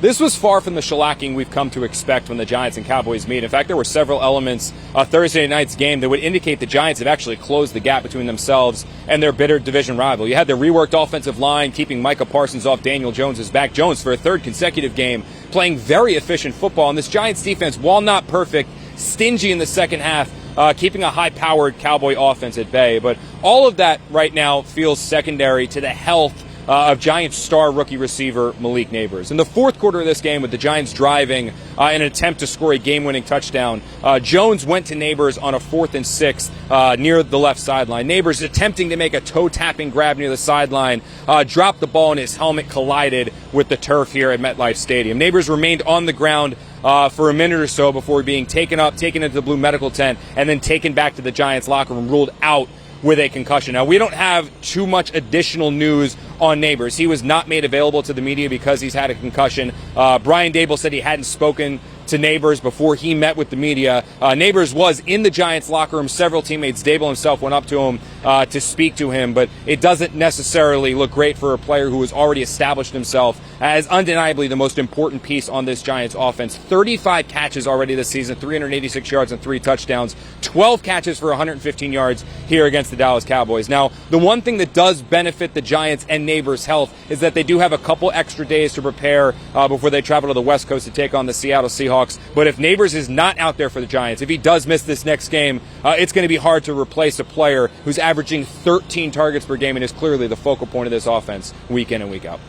This was far from the shellacking we've come to expect when the Giants and Cowboys meet. In fact, there were several elements Thursday night's game that would indicate the Giants have actually closed the gap between themselves and their bitter division rival. You had the reworked offensive line keeping Micah Parsons off Daniel Jones' back. Jones, for a third consecutive game, playing very efficient football. And this Giants defense, while not perfect, stingy in the second half, keeping a high-powered Cowboy offense at bay. But all of that right now feels secondary to the health of Giants star rookie receiver Malik Nabers. In the fourth quarter of this game, with the Giants driving in an attempt to score a game-winning touchdown, Jones went to Nabers on a 4th and 6 near the left sideline. Nabers, attempting to make a toe-tapping grab near the sideline, dropped the ball and his helmet collided with the turf here at MetLife Stadium. Nabers remained on the ground for a minute or so before being taken into the blue medical tent, and then taken back to the Giants locker room, ruled out with a concussion. Now, we don't have too much additional news on Nabers. He was not made available to the media because he's had a concussion. Brian Dable said he hadn't spoken to Nabers before he met with the media. Nabers was in the Giants locker room. Several teammates, Dable himself, went up to him to speak to him, but it doesn't necessarily look great for a player who has already established himself as undeniably the most important piece on this Giants offense. 35 catches already this season, 386 yards and 3 touchdowns, 12 catches for 115 yards here against the Dallas Cowboys. Now, the one thing that does benefit the Giants and Nabers' health is that they do have a couple extra days to prepare before they travel to the West Coast to take on the Seattle Seahawks. But if Nabers is not out there for the Giants, if he does miss this next game, it's going to be hard to replace a player who's averaging 13 targets per game and is clearly the focal point of this offense week in and week out.